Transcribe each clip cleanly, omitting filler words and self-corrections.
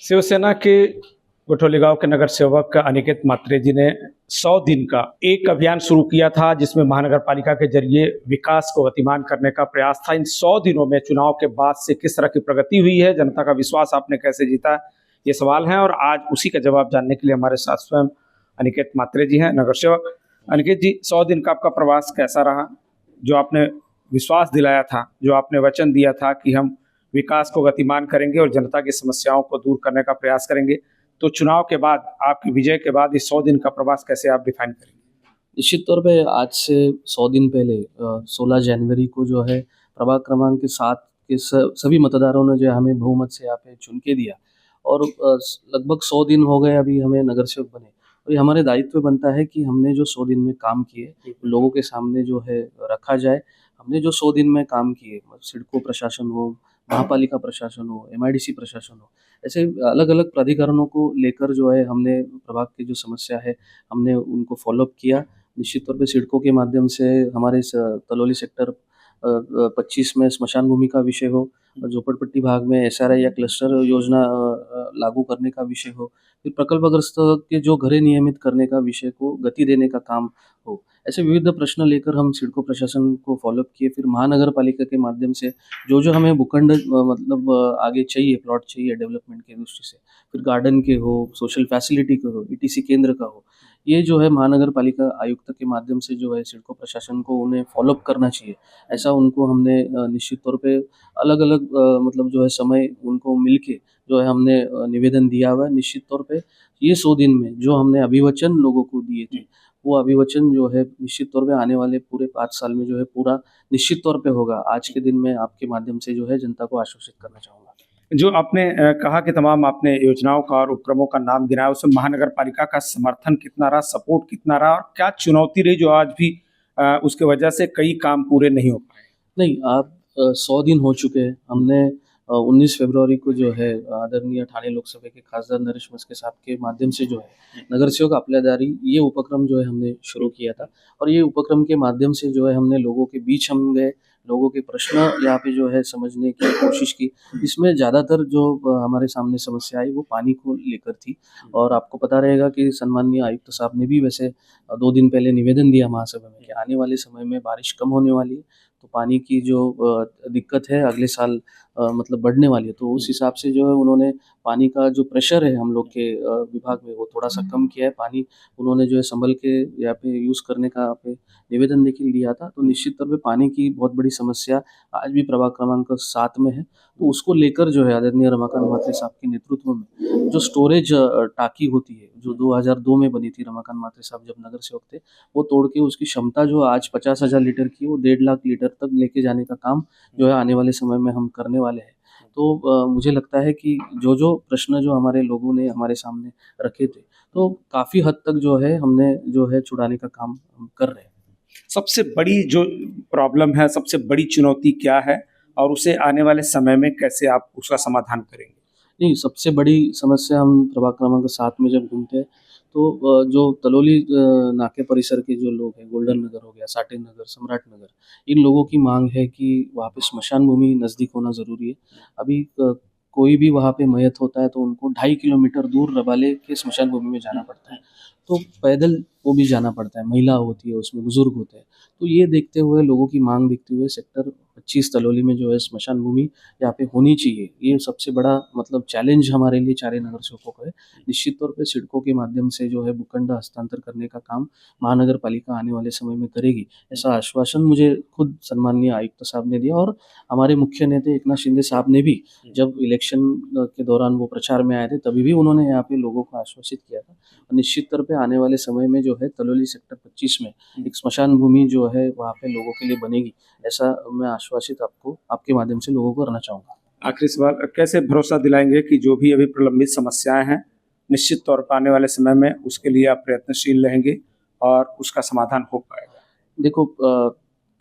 शिवसेना के गोठौलीगांव के नगर सेवक अनिकेत म्हात्रे जी ने 100 दिन का एक अभियान शुरू किया था, जिसमें महानगर पालिका के जरिए विकास को गतिमान करने का प्रयास था। इन 100 दिनों में चुनाव के बाद से किस तरह की प्रगति हुई है, जनता का विश्वास आपने कैसे जीता, ये सवाल हैं और आज उसी का जवाब जानने के लिए हमारे साथ स्वयं अनिकेत म्हात्रे जी हैं, नगर सेवक। अनिकेत जी, 100 दिन का आपका प्रवास कैसा रहा? जो आपने विश्वास दिलाया था, जो आपने वचन दिया था कि हम विकास को गतिमान करेंगे और जनता की समस्याओं को दूर करने का प्रयास करेंगे, तो चुनाव के बाद, आपकी विजय के बाद इस 100 दिन का प्रवास कैसे आप डिफाइन करेंगे? निश्चित तौर पे आज से 100 दिन पहले 16 जनवरी को जो है प्रभाग क्रमांक के 7 के सभी मतदारों ने जो है हमें बहुमत से यहाँ पे चुन के दिया और लगभग 100 दिन हो गए अभी हमें नगर सेवक बने। और ये हमारे दायित्व बनता है कि हमने जो 100 दिन में काम किए लोगों के सामने जो है रखा जाए। हमने जो 100 दिन में काम किए, सिडको प्रशासन हो, महापालिका प्रशासन हो, एमआईडीसी प्रशासन हो, ऐसे अलग अलग प्राधिकरणों को लेकर जो है हमने प्रभाग की जो समस्या है हमने उनको फॉलोअप किया। निश्चित तौर पे सिडको के माध्यम से हमारे तलौली सेक्टर 25 में स्मशान भूमि का विषय हो, झोपड़पट्टी भाग में एसआरआई या क्लस्टर योजना लागू करने का विषय हो, फिर प्रकल्पग्रस्त के जो घरें नियमित करने का विषय को गति देने का काम हो, ऐसे विविध प्रश्न लेकर हम सिडको प्रशासन को फॉलोअप किए। फिर महानगर पालिका के माध्यम से जो हमें भूखंड मतलब आगे चाहिए, प्लॉट चाहिए डेवलपमेंट की दृष्टि से, फिर गार्डन के हो, सोशल फैसिलिटी के हो, ईटीसी केंद्र का हो, ये जो है महानगर पालिका आयुक्त के माध्यम से जो है सिडको प्रशासन को उन्हें फॉलोअप करना चाहिए। ऐसा उनको हमने निश्चित तौर पे अलग अलग मतलब जो है समय उनको मिलके जो है हमने निवेदन दिया हुआ है। निश्चित तौर पे ये 100 दिन में जो हमने अभिवचन लोगों को दिए थे, वो अभिवचन जो है निश्चित तौर पे आने वाले पूरे 5 साल में जो है पूरा निश्चित तौर पे होगा। आज के दिन में आपके माध्यम से जो है जनता को आश्वसित करना चाहूँगा। जो आपने कहा कि तमाम आपने योजनाओं का और उपक्रमों का नाम गिनाया, उसमें महानगर पालिका का समर्थन कितना रहा, सपोर्ट कितना रहा और क्या चुनौती रही जो आज भी उसके वजह से कई काम पूरे नहीं हो पाए? नहीं, आप 100 दिन हो चुके हैं। हमने 19 फरवरी को जो है आदरणीय ठाणे लोकसभा के खासदार नरेश म्हस्के साहब के माध्यम से जो है नगरसेवक आपल्या दारी ये उपक्रम जो है हमने शुरू किया था। और ये उपक्रम के माध्यम से जो है हमने लोगों के बीच हम गए, लोगों के प्रश्न यहाँ पे जो है समझने की कोशिश की। इसमें ज़्यादातर जो हमारे सामने समस्या आई वो पानी को लेकर थी। और आपको पता रहेगा कि सम्माननीय आयुक्त साहब ने भी वैसे 2 दिन पहले निवेदन दिया महासभा में कि आने वाले समय में बारिश कम होने वाली है, तो पानी की जो दिक्कत है अगले साल मतलब बढ़ने वाली है। तो उस हिसाब से जो है उन्होंने पानी का जो प्रेशर है हम लोग के विभाग में वो थोड़ा सा कम किया है। पानी उन्होंने जो है संभल के यहाँ पे यूज़ करने का यहाँ पे निवेदन लेके दिया था। तो निश्चित तौर पे पानी की बहुत बड़ी समस्या आज भी प्रभाग क्रमांक 7 में है। तो उसको लेकर जो है आदरणीय रमाकांत म्हात्रे साहब के नेतृत्व में जो स्टोरेज टाकी होती है, जो 2002 में बनी थी, रमाकांत म्हात्रे साहब जब नगर सेवक थे, वो तोड़ के उसकी क्षमता जो आज 50,000 लीटर की है वो 1.5 लाख लीटर तक लेके जाने का काम जो है आने वाले समय में हम करने वाले हैं। तो मुझे लगता है कि जो प्रश्न जो हमारे लोगों ने हमारे सामने रखे थे, तो काफ़ी हद तक जो है हमने जो है छुड़ाने का काम हम कर रहे हैं। सबसे बड़ी जो प्रॉब्लम है, सबसे बड़ी चुनौती क्या है और उसे आने वाले समय में कैसे आप उसका समाधान करेंगे? नहीं, सबसे बड़ी समस्या हम प्रभाग क्रमांक 7 में जब घूमते हैं तो जो तलौली नाके परिसर के जो लोग हैं, गोल्डन नगर हो गया, साटिन नगर, सम्राट नगर, इन लोगों की मांग है कि वहाँ पे स्मशान भूमि नज़दीक होना ज़रूरी है। अभी कोई भी वहाँ पे मयत होता है तो उनको 2.5 किलोमीटर दूर रबाले के स्मशान भूमि में जाना पड़ता है। तो पैदल वो भी जाना पड़ता है, महिला होती है उसमें, बुजुर्ग होते हैं। तो ये देखते हुए, लोगों की मांग देखते हुए सेक्टर 25 तलौली में जो है स्मशान भूमि यहाँ पे होनी चाहिए। ये सबसे बड़ा मतलब चैलेंज हमारे लिए चारे नगर सेवकों को है। निश्चित तौर पे सिडको के माध्यम से जो है भूखंड हस्तांतर करने का काम महानगर पालिका आने वाले समय में करेगी, ऐसा आश्वासन मुझे खुद सम्माननीय आयुक्त साहब ने दिया। और हमारे मुख्य नेता एकनाथ शिंदे साहब ने भी जब इलेक्शन के दौरान वो प्रचार में आए थे तभी भी उन्होंने यहाँ पे लोगों को आश्वासित किया था। और निश्चित तौर पे आने वाले समय में जो है तलौली सेक्टर 25 में एक स्मशान भूमि जो है वहाँ पे लोगों के लिए बनेगी, ऐसा मैं आश्वासित आपको आपके माध्यम से लोगों को करना चाहूँगा। आखिरी सवाल, कैसे भरोसा दिलाएंगे कि जो भी अभी प्रलंबित समस्याएं हैं, निश्चित तौर पर आने वाले समय में उसके लिए आप प्रयत्नशील रहेंगे और उसका समाधान हो पाएगा? देखो,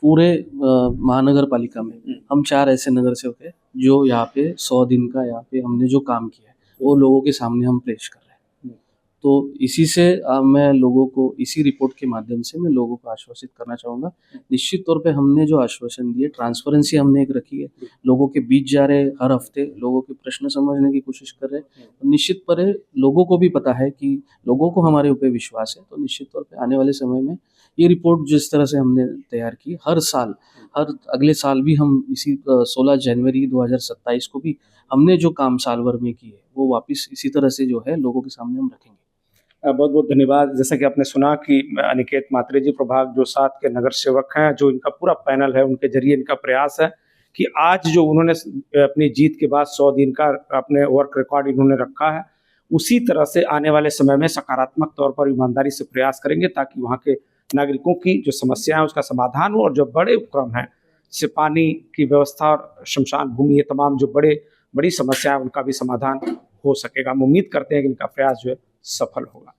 पूरे महानगर पालिका में हम 4 ऐसे नगर सेवक हैं जो यहाँ पे 100 दिन का यहाँ पे हमने जो काम किया है वो लोगों के सामने हम पेश कर रहे हैं। तो इसी से मैं लोगों को, इसी रिपोर्ट के माध्यम से मैं लोगों को आश्वासित करना चाहूँगा। निश्चित तौर पे हमने जो आश्वासन दिए, ट्रांसपेरेंसी हमने एक रखी है, लोगों के बीच जा रहे, हर हफ्ते लोगों के प्रश्न समझने की कोशिश कर रहे हैं। तो निश्चित पर लोगों को भी पता है कि लोगों को हमारे ऊपर विश्वास है, तो निश्चित तौर पे आने वाले समय में ये रिपोर्ट जिस तरह से हमने तैयार की, हर साल, हर अगले साल भी हम इसी 16 जनवरी 2027 को भी हमने जो काम साल भर में किए वो वापस इसी तरह से जो है लोगों के सामने हम रखेंगे। बहुत बहुत धन्यवाद। जैसा कि आपने सुना कि अनिकेत म्हात्रे जी प्रभाग जो 7 के नगर सेवक हैं, जो इनका पूरा पैनल है, उनके जरिए इनका प्रयास है कि आज जो उन्होंने अपनी जीत के बाद 100 दिन का अपने वर्क रिकॉर्ड इन्होंने रखा है, उसी तरह से आने वाले समय में सकारात्मक तौर पर ईमानदारी से प्रयास करेंगे ताकि वहाँ के नागरिकों की जो समस्या है उसका समाधान हो, और जो बड़े उपक्रम हैं जैसे पानी की व्यवस्था और शमशान भूमि, ये तमाम जो बड़ी समस्या है उनका भी समाधान हो सकेगा। हम उम्मीद करते हैं कि इनका प्रयास जो है सफल होगा।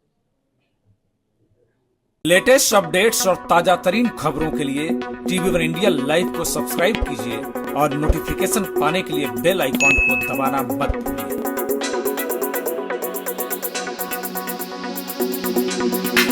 लेटेस्ट अपडेट्स और ताजा तरीन खबरों के लिए TV1 इंडिया लाइव को सब्सक्राइब कीजिए और नोटिफिकेशन पाने के लिए बेल आइकॉन को दबाना मत भूलिए।